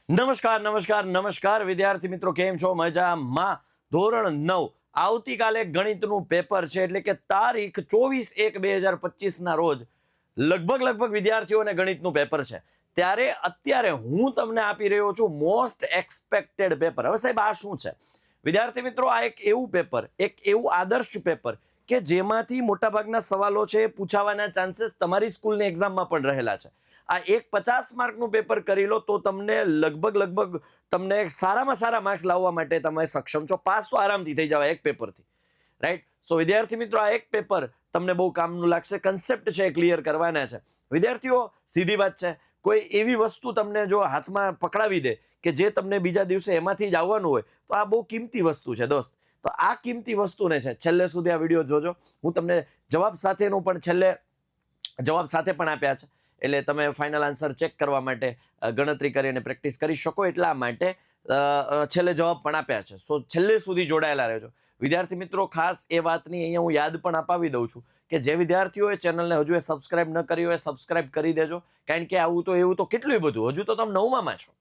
નમસ્કાર નમસ્કાર નમસ્કાર વિદ્યાર્થી મિત્રો, કેમ છો? મજામાં. ધોરણ 9 આવતીકાલે ગણિતનું પેપર છે, એટલે કે તારીખ 24/1/2025 ના રોજ લગભગ વિદ્યાર્થીઓને ગણિતનું પેપર છે. ત્યારે અત્યારે હું તમને આપી રહ્યો છું મોસ્ટ એક્સપેક્ટેડ પેપર. હવે સાહેબ આ શું છે વિદ્યાર્થી મિત્રો? આ એક એવું પેપર, એક એવું આદર્શ પેપર કે જેમાંથી મોટાભાગના સવાલો છે એ પૂછાવાના ચાન્સીસ તમારી સ્કૂલની એક્ઝામમાં પણ રહેલા છે. આ એક 50 માર્કનું પેપર કરી લો તો તમને લગભગ તમને સારામાં સારા માર્ક્સ લાવવા માટે તમે સક્ષમ છો. પાસ તો આરામથી થઈ જવાય એક પેપરથી, રાઈટ? સો વિદ્યાર્થી મિત્રો, આ એક પેપર તમને બહુ કામનું લાગશે. કન્સેપ્ટ છે ક્લિયર કરવાના છે વિદ્યાર્થીઓ. સીધી વાત છે, કોઈ એવી વસ્તુ તમને જો હાથમાં પકડાવી દે કે જે તમને બીજા દિવસે એમાંથી જ આવવાનું હોય તો આ બહુ કિંમતી વસ્તુ છે દોસ્ત. તો આ કિંમતી વસ્તુને છે છેલ્લે સુધી આ વિડીયો જોજો. હું તમને જવાબ સાથેનું પણ છેલ્લે જવાબ સાથે પણ આપ્યા છે, એટલે તમે ફાઇનલ આન્સર ચેક કરવા માટે ગણતરી કરીને પ્રેક્ટિસ કરી શકો. એટલા માટે છેલ્લે જવાબ પણ આપ્યા છે. સો છેલ્લે સુધી જોડાયેલા રહેજો વિદ્યાર્થી મિત્રો. ખાસ એ વાતની અહીંયા હું યાદ પણ અપાવી દઉં છું કે જે વિદ્યાર્થીઓએ ચેનલને હજુ સબસ્ક્રાઇબ ન કરી હોય સબસ્ક્રાઇબ કરી દેજો. કારણ કે આવું તો એવું તો કેટલું બધું, હજુ તો તમે 9માં છો,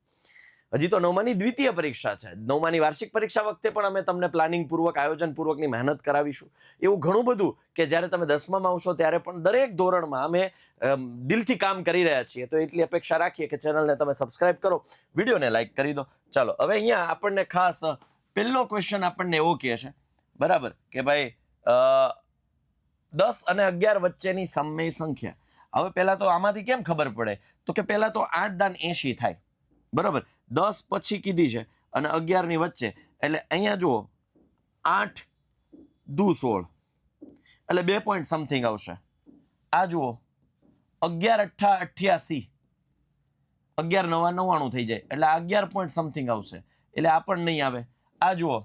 હજી તો 9માની દ્વિતીય પરીક્ષા છે. 9માની વાર્ષિક પરીક્ષા વખતે પણ અમે તમને પ્લાનિંગ પૂર્વક, આયોજન પૂર્વકની મહેનત કરાવીશું. એવું ઘણું બધું કે જ્યારે તમે 10માં આવશો ત્યારે પણ દરેક ધોરણમાં અમે દિલથી કામ કરી રહ્યા છીએ. તો એટલી અપેક્ષા રાખીએ કે ચેનલને તમે સબસ્ક્રાઇબ કરો, વિડીયોને લાઇક કરી દો. ચાલો હવે અહીંયા આપણને ખાસ પહેલો ક્વેશ્ચન આપણને એવો કહે છે, બરાબર, કે ભાઈ 10 અને 11 વચ્ચેની સમય સંખ્યા. હવે પહેલા તો આમાંથી કેમ ખબર પડે? તો કે પહેલા તો 8 દાન 80 થાય, બરાબર. 10 પછી કીધી છે અને 11 ની વચ્ચે, એટલે અહીંયા જુઓ 8 દુ 16, એટલે 2 પોઈન્ટ સમથિંગ આવશે. આ જુઓ 11 8 88, 11 9 99 થઈ જાય, એટલે 11 પોઈન્ટ સમથિંગ આવશે, એટલે આ પણ નહીં આવે. આ જુઓ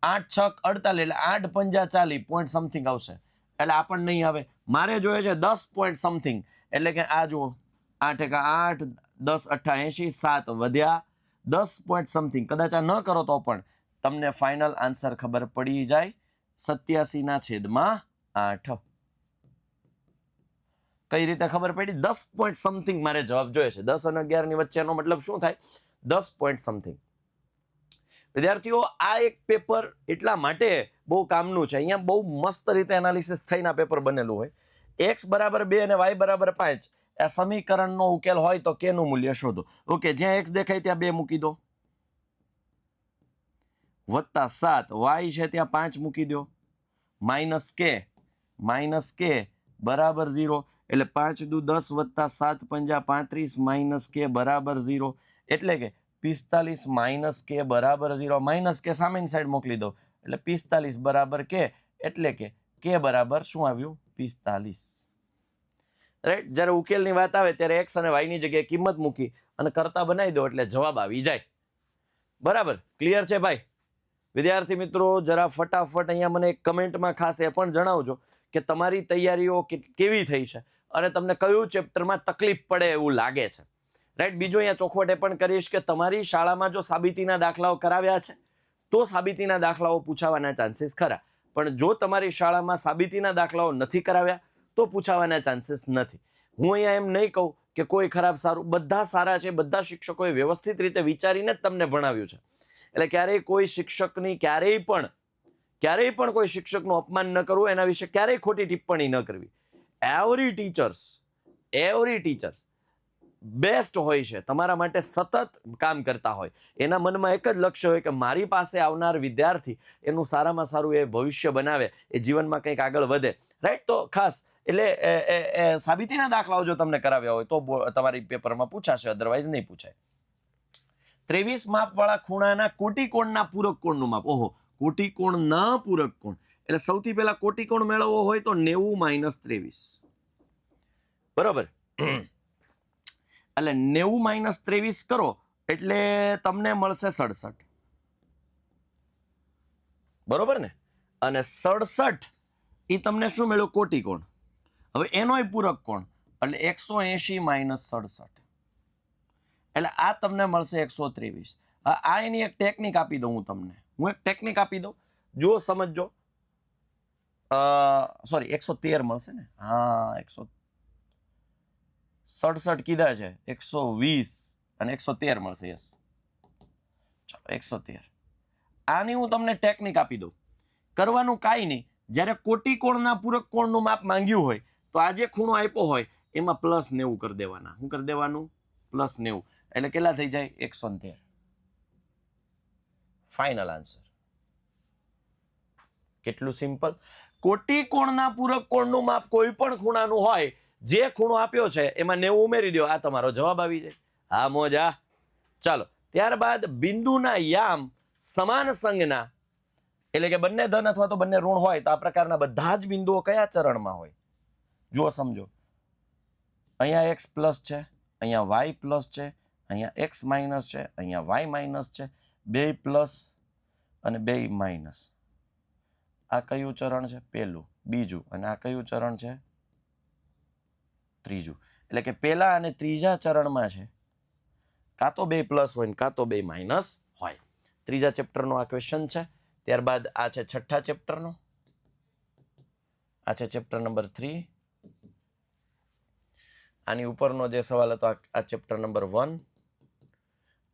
8 6 48, એટલે 8 5 40 પોઈન્ટ સમથિંગ આવશે, એટલે આ પણ નહીં આવે. મારે જોઈએ છે 10 પોઈન્ટ સમથિંગ, એટલે કે આ જુઓ 8 1 8 10 8 80, 7 વધ્યા 10 પોઈન્ટ સમથિંગ. કદાચ આ ન કરો તો પણ તમને ફાઇનલ આન્સર ખબર પડી જાય, 87/8. કઈ રીતે ખબર પડી? 10 પોઈન્ટ સમથિંગ મારે જવાબ જોઈએ છે. 10 અને 11 ની વચ્ચેનો મતલબ શું થાય? 10 પોઈન્ટ સમથિંગ. વિદ્યાર્થીઓ, આ એક પેપર એટલા માટે બહુ કામનું છે. અહીંયા બહુ મસ્ત રીતે એનાલિસિસ થઈને આ પેપર બનેલું હોય. x બરાબર 2 અને y બરાબર 5 આ સમીકરણનો ઉકેલ હોય તો કેનું મૂલ્ય શોધો. ઓકે, જ્યાં x દેખાય ત્યાં 2 મૂકી દો, વત્તા 7, y છે ત્યાં 5 મૂકી દો, માઇનસ k બરાબર 0, એટલે 5 દુ 10 વત્તા 7 પંજા 35 માઇનસ k બરાબર 0, એટલે કે 45 માઇનસ k બરાબર 0. માઇનસ k સામેની સાઈડ મોકલી દો, એટલે 45 બરાબર k, એટલે કે k બરાબર શું આવ્યું? 45. રાઈટ? જ્યારે ઉકેલની વાત આવે ત્યારે x અને y ની જગ્યાએ કિંમત મૂકી અને કરતા બનાવી દો એટલે જવાબ આવી જાય. બરાબર, ક્લિયર છે ભાઈ? વિદ્યાર્થી મિત્રો, જરા ફટાફટ અહીંયા મને એક કમેન્ટમાં ખાસ એ પણ જણાવજો કે તમારી તૈયારીઓ કેવી થઈ છે અને તમને કયું ચેપ્ટરમાં તકલીફ પડે એવું લાગે છે. રાઈટ? બીજું અહીંયા ચોખવટ એ પણ કરીશ કે તમારી શાળામાં જો સાબિતીના દાખલાઓ કરાવ્યા છે તો સાબિતીના દાખલાઓ પૂછાવાના ચાન્સીસ ખરા, પણ જો તમારી શાળામાં સાબિતીના દાખલાઓ નથી કરાવ્યા તો પૂછાવાના ચાન્સીસ નથી. હું અહીંયા એમ નહીં કહું કે કોઈ ખરાબ સારું, બધા સારા છે. બધા શિક્ષકોએ વ્યવસ્થિત રીતે વિચારીને જ તમને ભણાવ્યું છે. એટલે ક્યારેય કોઈ શિક્ષકની ક્યારેય પણ કોઈ શિક્ષકનું અપમાન ન કરવું, એના વિશે ક્યારેય ખોટી ટિપ્પણી ન કરવી. એવરી ટીચર્સ બેસ્ટ હોય છે, તમારા માટે સતત કામ કરતા હોય. એના મનમાં એક જ લક્ષ્ય હોય કે મારી પાસે આવનાર વિદ્યાર્થી એનું સારામાં સારું એ ભવિષ્ય બનાવે, એ જીવનમાં કંઈક આગળ વધે. રાઈટ? તો ખાસ એટલે સાબિતીના દાખલાઓ જો તમને કરાવ્યા હોય તો તમારી પેપરમાં પૂછાશે, અધરવાઇઝ નહીં પૂછાય. 23 માપવાળા ખૂણાના કોટિકોણના પૂરક કોણનું માપ. ઓહો, કોટિકોણના પૂરક કોણ, એટલે સૌથી પહેલા કોટિકોણ મેળવવો હોય તો 90 - 23, બરોબર. એટલે 90 - 23 કરો એટલે તમને મળશે 67, બરોબર ને? અને 67 એ તમને શું મળ્યું? કોટિકોણ. હવે એનોય પૂરક કોણ, એટલે 180 - 67, એટલે આ તમને મળશે 123. આ એની એક ટેકનિક આપી દઉં હું એક ટેકનિક આપી દઉં, જુઓ સમજો. સોરી, 113 મળશે ને? હા, 167 કીધા છે, 120 અને 113 મળશે. યસ, ચાલો 113. આની હું તમને ટેકનિક આપી દઉં. કરવાનું કાંઈ નહીં. જ્યારે કોટિકોણના પૂરક કોણનું માપ માંગ્યું હોય તો આ જે ખૂણો આપ્યો હોય એમાં +90 કરી દેવાના. શું કરી દેવાનું? +90. એટલે કેટલા થઈ જાય? 113. Final answer. કેટલું સિમ્પલ. કોટિકોણના પૂરક કોણનું માપ કોઈ પણ ખૂણાનું હોય, જે ખૂણો આપ્યો છે એમાં 90 ઉમેરી દો, આ તમારો જવાબ આવી જાય. હા મોજા. ચાલો, ત્યારબાદ બિંદુના યામ સમાન સંજ્ઞા, એટલે કે બંને ધન અથવા તો બંને ઋણ હોય તો આ પ્રકારના બધા જ બિંદુઓ કયા ચરણમાં હોય? જુઓ, સમજો. અહીંયા x પ્લસ છે, અહીંયા y પ્લસ છે, અહીંયા x માઇનસ છે, અહીંયા y માઇનસ છે, બે પ્લસ અને બે માઇનસ. આ કયું ચરણ છે? પહેલું. બીજું. અને આ કયું ચરણ છે? ત્રીજું. એટલે કે પહેલા અને ત્રીજા ચરણમાં છે કાં તો બે પ્લસ હોય ને કાં તો બે માઇનસ હોય. ત્રીજા ચેપ્ટરનો આ ક્વેશ્ચન છે. ત્યારબાદ આ છે છઠ્ઠા ચેપ્ટરનો. આ છે ચેપ્ટર નંબર 3. આની ઉપરનો જે સવાલ હતો આ ચેપ્ટર નંબર 1.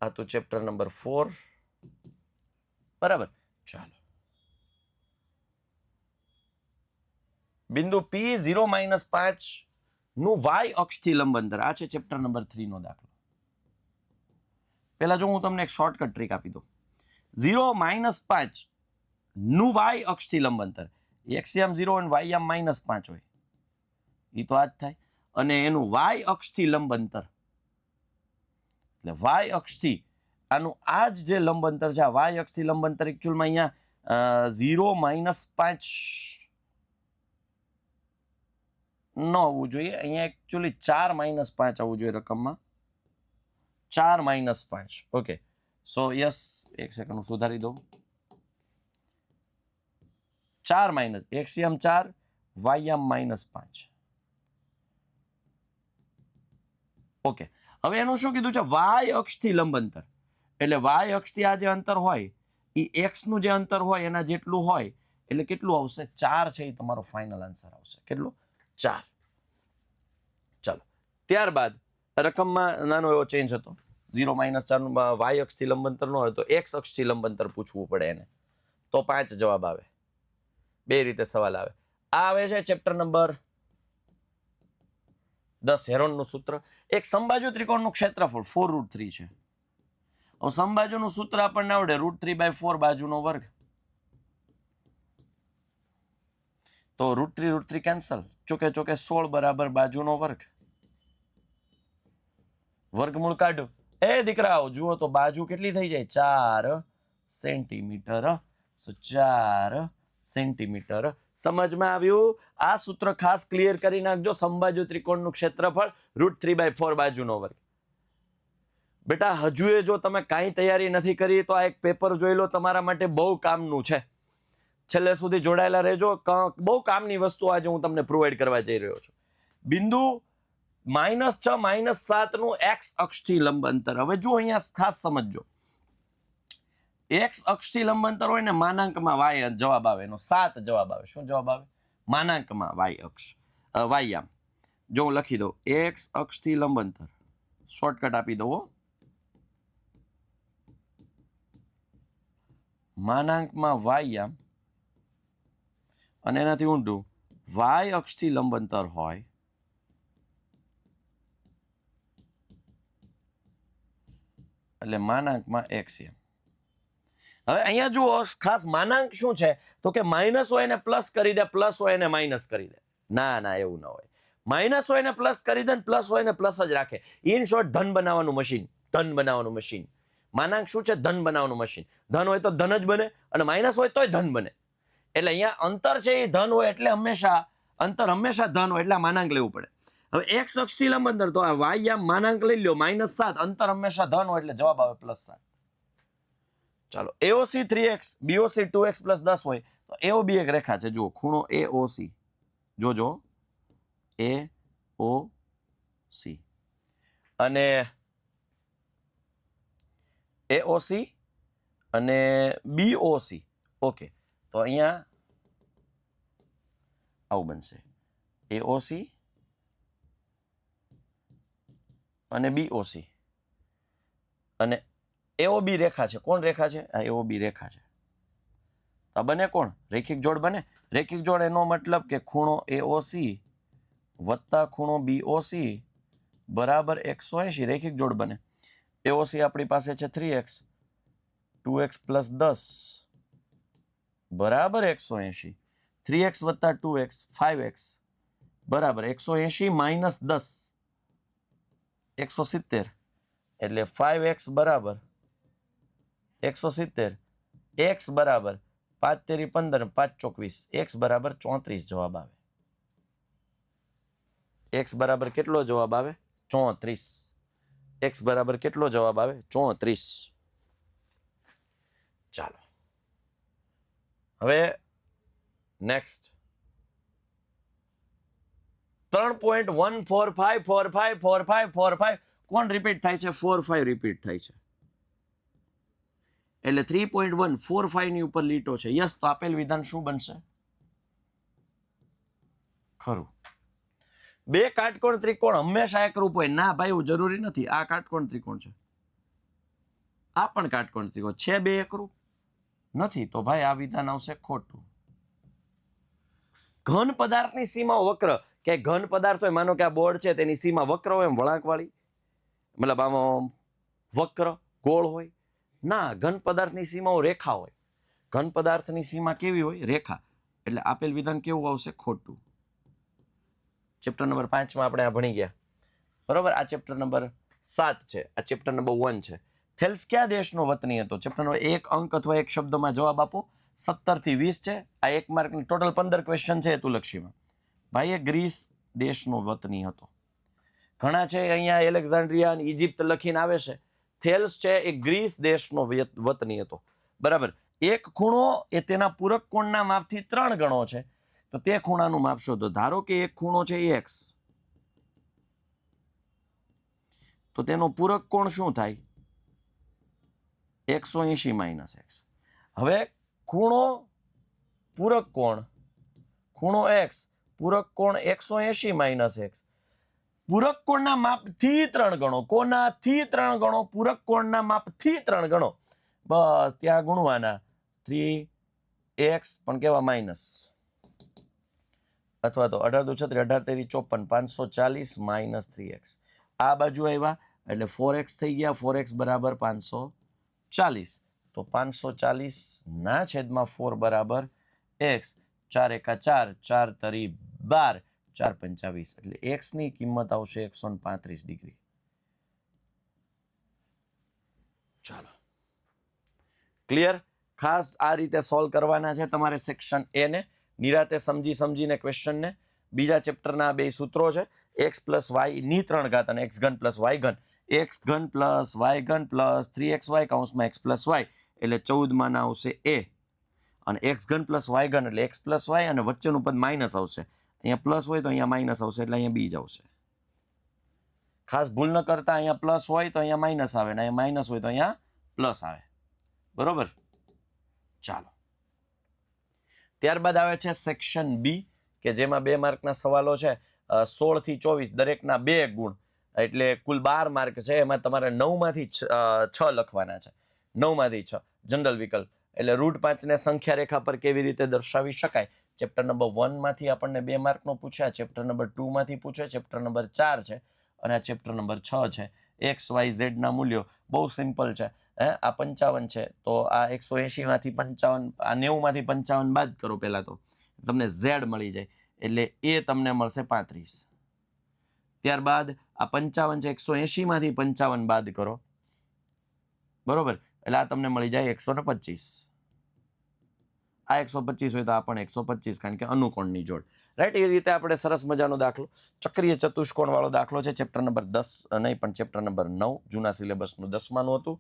આ તો ચેપ્ટર નંબર 4. બરાબર. ચાલો, બિંદુ P 0-5 નું y અક્ષથી લંબ અંતર. આ છે ચેપ્ટર નંબર 3 નો દાખલો. પહેલા જો હું તમને એક શોર્ટકટ ટ્રીક આપી દઉં. 0-5 નું y અક્ષથી લંબ અંતર. x યામ 0 અને y યામ -5 હોય, એ તો આ જ થાય. અને એનું y અક્ષથી લંબ અંતર, એટલે y અક્ષથી આનું આ જ જે લંબ અંતર છે, આ y અક્ષથી લંબ અંતર એકચ્યુઅલમાં અહીંયા 0-5 ન આવવું જોઈએ. અહીંયા એકચ્યુઅલી 4-5 આવવું જોઈએ રકમમાં. 4-5. ઓકે, સો યસ, એક સેકન્ડ હું સુધારી દઉં. 4 x યામ 4, y યામ -5. ઓકે, હવે એનું શું કીધું છે? y અક્ષથી લંબ અંતર. એટલે y અક્ષથી આ જે અંતર હોય એ x નું જે અંતર હોય એના જેટલું હોય, એટલે કેટલું આવશે? 4 છે. એ તમારો ફાઇનલ આન્સર આવશે. કેટલું? 4. ચાલો, ત્યારબાદ રકમમાં નાનો એવો ચેન્જ હતો. 0-4 નું y અક્ષથી લંબ અંતર ન હોય તો x અક્ષથી લંબ અંતર પૂછવું પડે એને, તો 5 જવાબ આવે. બે રીતે સવાલ આવે. આ આવે છે ચેપ્ટર નંબર 10, હેરોનનું સૂત્ર. એક સમબાજુ ત્રિકોણનું ક્ષેત્રફળ 4√3 છે. હવે સમબાજુનું સૂત્ર આપણને આવડે, √3/4 બાજુનો વર્ગ. તો √3 કેન્સલ. ચોકે ચોકે 16 બરાબર બાજુનો વર્ગ. વર્ગમૂળ કાઢો. એ દીકરાઓ જુઓ તો બાજુ કેટલી થઈ જાય? 4 સેન્ટીમીટર. 4 સેન્ટીમીટર. સમજમાં આવ્યું? આ સૂત્ર ખાસ ક્લિયર કરી નાખજો. સમબાજુ ત્રિકોણનું ક્ષેત્રફળ √3/4 બાજુનો વર્ગ. બેટા હજુ જો તમે કાંઈ તૈયારી નથી કરી તો આ એક પેપર જોઈ લો, તમારા માટે બહુ કામનું છે. છેલ્લે સુધી જોડાયેલા રહેજો. બહુ કામની વસ્તુ આજે હું તમને પ્રોવાઈડ કરવા જઈ રહ્યો છું. બિંદુ -6, -7 નું x અક્ષથી લંબ અંતર. હવે જો અહીંયા ખાસ સમજજો. x અક્ષથી લંબ અંતર હોય ને માનાંકમાં y જવાબ આવે, એનો 7 જવાબ આવે. શું જવાબ આવે? માનાંકમાં y અક્ષ, y યામ. જો હું લખી દઉં x અક્ષથી લંબ અંતર, શોર્ટકટ આપી દઉં. માનાંકમાં y યામ અને એનાથી ઊંધું y અક્ષથી લંબ અંતર હોય એટલે માનાંકમાં x યામ. હવે અહીંયા જુઓ, ખાસ માનાંક શું છે તો કે માઇનસ હોય એને પ્લસ કરી દે, પ્લસ હોય એને માઇનસ કરી દે. ના, એવું ના હોય. માઇનસ હોય એને પ્લસ કરી દે, પ્લસ હોય એને પ્લસ જ રાખે. ઇન શોર્ટ, ધન બનાવવાનું મશીન. ધન બનાવવાનું મશીન. માનાંક શું છે? ધન બનાવવાનું મશીન. ધન હોય તો ધન જ બને અને માઇનસ હોય તોય ધન બને. એટલે અહીંયા અંતર છે એ ધન હોય એટલે હંમેશા ધન હોય એટલે માનાંક લેવું પડે. હવે x અક્ષથી લંબ અંતર, તો આ y યામ માનાંક લઈ લ્યો -7, અંતર હંમેશા ધન હોય એટલે જવાબ આવે +7. ચાલો, AOC 3x, BOC 2x + 10 હોય તો AOB એક રેખા છે. જુઓ, ખૂણો AOC. જોજો, AOC અને AOC અને BOC. ઓકે, તો અહીંયા આવું બનશે. AOC અને BOC. અને AOB રેખા છે. કોણ રેખા છે? આ AOB રેખા છે. આ બને કોણ? રેખિક જોડ બને. રેખિક જોડ એનો મતલબ કે ખૂણો AOC વત્તા ખૂણો BOC બરાબર 180 રેખિક જોડ બને. AOC આપણી પાસે છે 3x 2x પ્લસ 10 બરાબર 180. 3x વત્તા 2x 5x બરાબર 180 માઇનસ 10 170 એટલે 5x બરાબર 170. x બરાબર 5 તેરી 15 5 24 x બરાબર 34 જવાબ આવે. x બરાબર કેટલો જવાબ આવે? 34. x બરાબર કેટલો જવાબ આવે? 34. ચાલો હવે નેક્સ્ટ 3.145454545 કોણ રિપીટ થાય છે? 45 રિપીટ થાય છે એટલે 3.145 ની ઉપર લીટો છે. યસ, તો આપેલ વિધાન શું બનશે? ખરું. બે કાટકોણ ત્રિકોણ હંમેશા એકરૂપ હોય? ના ભાઈ, એવું જરૂરી નથી. આ કાટકોણ ત્રિકોણ છે, આ પણ કાટકોણ ત્રિકોણ છે, બે એકરૂપ નથી, તો ભાઈ આ વિધાન આવશે ખોટું. ઘન પદાર્થની સીમા વક્ર, કે ઘન પદાર્થ હોય, માનો કે આ બોર્ડ છે, તેની સીમા વક્ર હોય, એમ વળાંકવાળી, મતલબ આમાં વક્ર ગોળ હોય? ના, ઘન પદાર્થની સીમાઓ રેખા હોય. ઘન પદાર્થની સીમા કેવી હોય? રેખા. એટલે આપેલ વિધાન કેવું આવશે? ખોટું. ચેપ્ટર નંબર 5 માં આપણે આ ભણી ગયા. બરોબર. આ ચેપ્ટર નંબર 7 છે, આ ચેપ્ટર નંબર 1 છે. થેલ્સ કયા દેશનો વતની હતો? ચેપ્ટર નંબર 1 અંક અથવા એક શબ્દમાં જવાબ આપો. 17 થી 20 છે. આ એક માર્કની ટોટલ 15 ક્વેશ્ચન છે હેતુલક્ષીમાં. ભાઈ, એ ગ્રીસ દેશનો વતની હતો. ઘણા છે અહીંયા એલેક્ઝાન્ડ્રિયા અને ઇજિપ્ત લખીને આવે છે. થેલ્સ છે એ ગ્રીસ દેશનો વતની હતો. બરાબર. એક ખૂણો એ તેના પૂરક કોણના માપથી 3 ગણો છે, તો તે ખૂણાનું માપ શોધો. ધારો કે એક ખૂણો છે x, તો તેનો પૂરક કોણ શું થાય? 180 માઇનસ x. હવે ખૂણો પૂરક કોણ, ખૂણો x, પૂરક કોણ 180 માઇનસ x. પૂરક કોણના માપથી 3 ગણો. કોનાથી 3 ગણો? પૂરક કોણના માપથી 3 ગણો. બસ ત્યાં ગુણવાના 3x પણ કેવા માઇનસ, અથવા તો 18 દુ 36 18 તેરી 54 540 માઇનસ 3x. આ બાજુ આવ્યા એટલે 4x થઈ ગયા. 4x બરાબર 540. તો 540 ના છેદમાં 4 બરાબર x. 4 એકા 4, 4 તરી 12, 4 25, એટલે x ની કિંમત આવશે 135 ડિગ્રી. ચાલો, ક્લિયર? ખાસ આ રીતે સોલ્વ કરવાના છે તમારે સેક્શન એ ને, નિરાતે સમજીને ક્વેશ્ચનને. બીજા ચેપ્ટરના બે સૂત્રો છે, x પ્લસ વાય ની 3 ઘાત અને x ઘન પ્લસ y ઘન. x ઘન પ્લસ y ઘન પ્લસ 3xy કૌંસમાં x પ્લસ y, એટલે 14 માં ના આવશે a, અને x ઘન પ્લસ y ઘન એટલે x પ્લસ y, અને વચ્ચેનું પદ માઇનસ આવશે. અહીંયા પ્લસ હોય તો અહીંયા માઇનસ આવશે, એટલે અહીંયા બીજ આવશે. ખાસ ભૂલ ન કરતા, અહીંયા પ્લસ હોય તો અહીંયા માઇનસ આવે, અને અહીંયા માઇનસ હોય તો અહીંયા પ્લસ આવે. બરોબર. ચાલો, ત્યારબાદ આવે છે સેક્શન બી, કે જેમાં 2 માર્કના સવાલો છે. 16 થી 24 દરેકના 2 ગુણ, એટલે કુલ 12 માર્ક છે. એમાં તમારે 9 માંથી 6 લખવાના છે. 9 માંથી 6 જનરલ વિકલ્પ. એટલે √5 ને સંખ્યા રેખા પર કેવી રીતે દર્શાવી શકાય? ચેપ્ટર નંબર 1 માંથી આપણને 2 માર્કનો પૂછ્યા, ચેપ્ટર નંબર 2 માંથી પૂછે, ચેપ્ટર નંબર 4 છે, અને આ ચેપ્ટર નંબર 6 છે. એક્સ વાય ઝેડ ના મૂલ્યો બહુ સિમ્પલ છે. આ 55 છે, તો આ 180 માંથી 55, આ 90 માંથી 55 બાદ કરો પહેલા, તો તમને ઝેડ મળી જાય, એટલે એ તમને મળશે 35. ત્યારબાદ આ 55 છે, 180 માંથી 55 બાદ કરો, બરોબર, એટલે આ તમને મળી જાય 125. આ 125 હોય તો આ પણ 125, કારણ કે અનુકોણની જોડ. રાઈટ? એ રીતે આપણે સરસ મજાનો દાખલો, ચક્રીય ચતુષ્કોણ વાળો દાખલો છે. ચેપ્ટર નંબર 10 નહીં, પણ ચેપ્ટર નંબર 9 જૂના સિલેબસનું 10માનું હતું.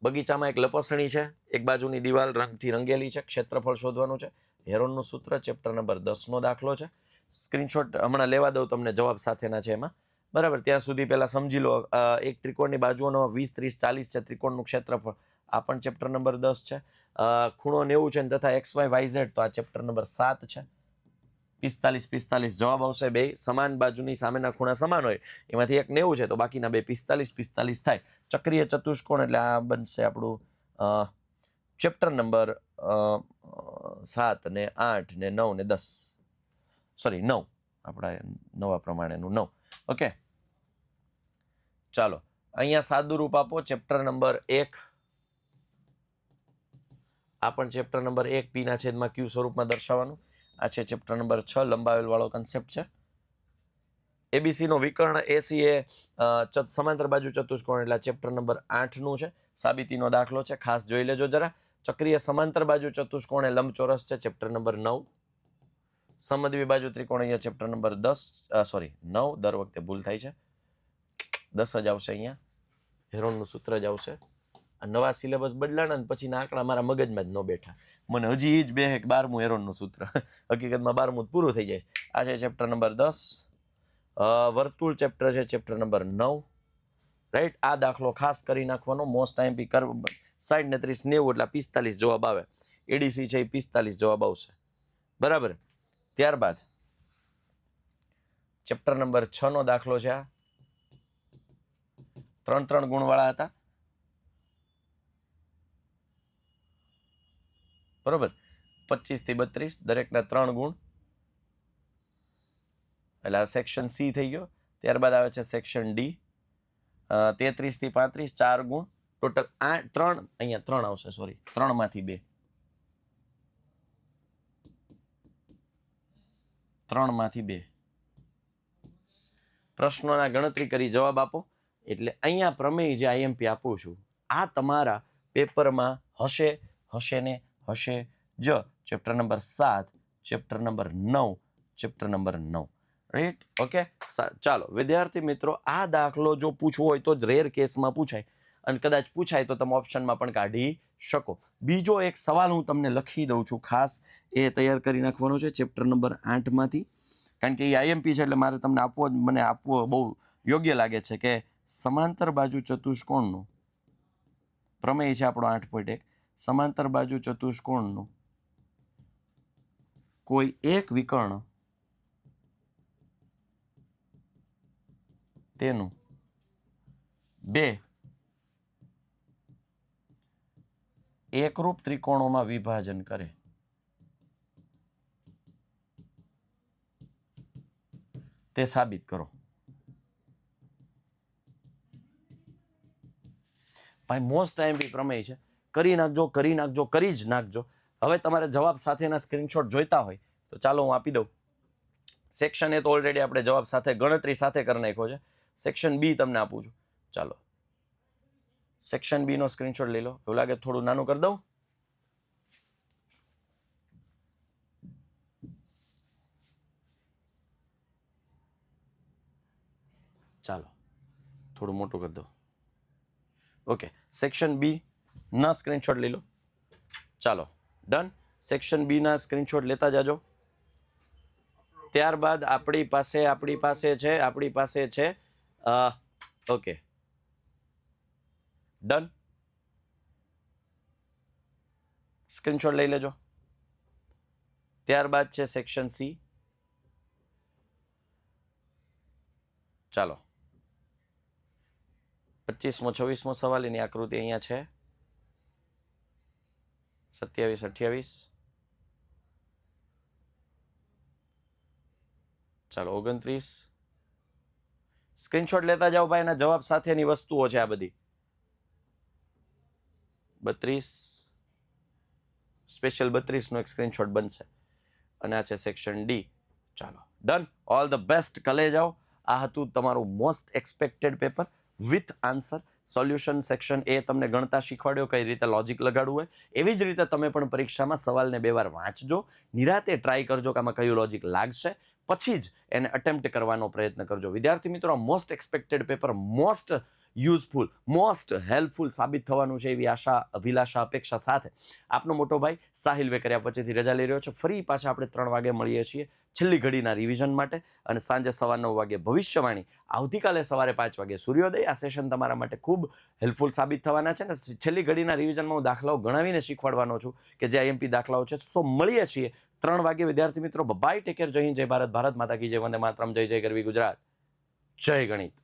બગીચામાં એક લપસણી છે, એક બાજુની દિવાલ રંગથી રંગેલી છે, ક્ષેત્રફળ શોધવાનું છે. હેરોનનું સૂત્ર, ચેપ્ટર નંબર 10નો દાખલો છે. સ્ક્રીનશોટ હમણાં લેવા દઉં તમને, જવાબ સાથેના છે એમાં. બરાબર. ત્યાં સુધી પહેલા સમજી લો. એક ત્રિકોણની બાજુઓનો 20 30 40 છે, ત્રિકોણનું ક્ષેત્રફળ. આ પણ ચેપ્ટર નંબર 10 છે. ખૂણો 90 છે, તથા XY YZ, તો આ ચેપ્ટર નંબર 7 છે. 45 45 જવાબ આવશે. બે સમાન બાજુની સામેના ખૂણા સમાન હોય એમાંથી એક 90 છે તો બાકીના બે 45 45 થાય. ચક્રીય ચતુષ્કોણ એટલે આ બનશે આપણું ચેપ્ટર નંબર 7 ને 8 ને 9 ને 10, સોરી 9, આપણા નવા પ્રમાણેનું 9. ઓકે, ચાલો અહીંયા સાદું રૂપ આપો. ચેપ્ટર નંબર 1, આ પણ ચેપ્ટર નંબર 1 પી ના છેદમાં ક્યુ સ્વરૂપમાં દર્શાવવાનું. આ છે ચેપ્ટર નંબર 6, લંબાવેલ વાળો કન્સેપ્ટ છે. એબીસી નો વિકર્ણ એસી એ સમાંતર બાજુ ચતુષ્કોણ એટલે ચેપ્ટર નંબર 8 નું છે. સાબિતીનો દાખલો છે, ખાસ જોઈ લેજો જરા. ચક્રીય સમાંતર બાજુ ચતુષ્કોણ એ લંબચોરસ છે, ચેપ્ટર નંબર 9. સમદ્વિબાજુ ત્રિકોણ અહીંયા ચેપ્ટર નંબર 10, સોરી 9, દર વખતે ભૂલ થાય છે, 10 જ આવશે અહીંયા. હેરોનનું સૂત્ર જ આવશે. આ નવા સિલેબસ બદલાણા ને પછીના આંકડા મારા મગજમાં જ ન બેઠા. મને હજી જ 12મું હેરોનનું સૂત્ર, હકીકતમાં 12મું પૂરું થઈ જાય. આ છે ચેપ્ટર નંબર 10. વર્તુળ ચેપ્ટર છે ચેપ્ટર નંબર 9, રાઈટ. આ દાખલો ખાસ કરી નાખવાનો. મોસ્ટ આઈએમપી 60 ને 30 90 એટલે 45 જવાબ આવે. એડીસી છે એ 45 જવાબ આવશે, બરાબર. ત્યારબાદ ચેપ્ટર નંબર 6 નો દાખલો છે. આ 3 ગુણવાળા હતા, બરોબર. 25 થી 32 દરેકના 3 ગુણ, એટલે આ સેક્શન સી થઈ ગયો. ત્યારબાદ આવે છે સેક્શન ડી, 33 થી 35 4 ગુણ, ટોટલ 3. અહીંયા 3 આવશે, સોરી 3 માંથી 2, 3 માંથી 2 પ્રશ્નોના ગણતરી કરી જવાબ આપો. એટલે અહીંયા પ્રમેય જે આઈએમપી આપું છું આ તમારા પેપરમાં હશે ને હશે જ. Chapter number 7, chapter number 9, chapter number 9, right. Okay, ચાલો વિદ્યાર્થી મિત્રો, આ દાખલો જો પૂછવો હોય તો જ રેર કેસમાં પૂછાય, અને કદાચ પૂછાય તો તમે ઓપ્શનમાં પણ કાઢી શકો. બીજો એક સવાલ હું તમને લખી દઉં છું, ખાસ એ તૈયાર કરી નાખવાનો છે ચેપ્ટર નંબર 8 માંથી, કારણ કે એ આઈએમપી છે એટલે મારે તમને આપવો બહુ યોગ્ય લાગે છે. કે સમાંતર બાજુ ચતુષ્કોણનું પ્રમેય છે આપણો 8.1. સમાંતર બાજુ ચતુષ્કોણનું કોઈ એક વિકર્ણ તેનું 2 એકરૂપ ત્રિકોણોમાં વિભાજન કરે તે સાબિત કરો. ભાઈ મોસ્ટ આઈએમપી પ્રમેય છે. કરી નાખજો, કરી જ નાખજો. હવે તમારે જવાબ સાથેના સ્ક્રીનશોટ જોઈતા હોય તો ચાલો હું આપી દઉં. સેક્શન એ તો ઓલરેડી આપણે જવાબ સાથે ગણતરી સાથે કરી નાખ્યો છે. સેક્શન બી તમને આપું છું. ચાલો સેક્શન બી નો સ્ક્રીનશોટ લઈ લો. એવું લાગે થોડું નાનું કરી દઉં. ચાલો થોડું મોટું કરી દો. ઓકે, સેક્શન બી ના સ્ક્રીનશોટ લઈ લો. ચાલો ડન. સેક્શન બી ના સ્ક્રીનશોટ લેતા જાજો. ત્યારબાદ આપણી પાસે છે ઓકે ડન. સ્ક્રીનશોટ લઈ લેજો. ત્યારબાદ છે સેક્શન સી. ચાલો 25મો 26મો સવાલ, એની આકૃતિ અહીંયા છે. 27 28, ચાલો 29. સ્ક્રીનશોટ લેતા જાઓ ભાઈ. એના જવાબ સાથેની વસ્તુઓ છે આ બધી. 32, સ્પેશિયલ 32 નો એક સ્ક્રીનશોટ બનશે. અને આ છે સેક્શન ડી. ચાલો ડન. All the best. કલે જાઓ. આ હતું તમારું most expected paper with answer. Solution section A તમને ગણતા શીખવાડ્યો, કઈ રીતે લોજિક લગાડવું હોય. એવી જ રીતે તમે પણ પરીક્ષામાં સવાલને 2 વાર વાંચજો, નિરાતે ટ્રાય કરજો કે આમાં કયું લોજિક લાગશે, પછી જ એને અટેમ્પ્ટ કરવાનો પ્રયત્ન કરજો. વિદ્યાર્થી મિત્રો, most expected paper most useful, most helpful સાબિત થવાનું છે એવી આશા, અભિલાષા, અપેક્ષા સાથે આપનો મોટો ભાઈ સાહિલ વેકરિયા પછીથી રજા લઈ રહ્યો છે. ફરી પાછા આપણે 3 વાગે મળીએ છીએ છેલ્લી ઘડીના રિવિઝન માટે, અને સાંજે 9:15 વાગે ભવિષ્યવાણી, આવતીકાલે સવારે 5 વાગે સૂર્યોદય. આ સેશન તમારા માટે ખૂબ હેલ્પફુલ સાબિત થવાના છે ને છેલ્લી ઘડીના રિવિઝનમાં હું દાખલાઓ ગણાવીને શીખવાડવાનો છું કે જે આઈએમપી દાખલાઓ છે. સો મળીએ છીએ 3 વાગે વિદ્યાર્થી મિત્રો. બાય, ટેક કેર, જય હિન્દ, જય ભારત, ભારત માતા કી જય, વંદે માતરમ, જય જય ગરવી ગુજરાત, જય ગણિત.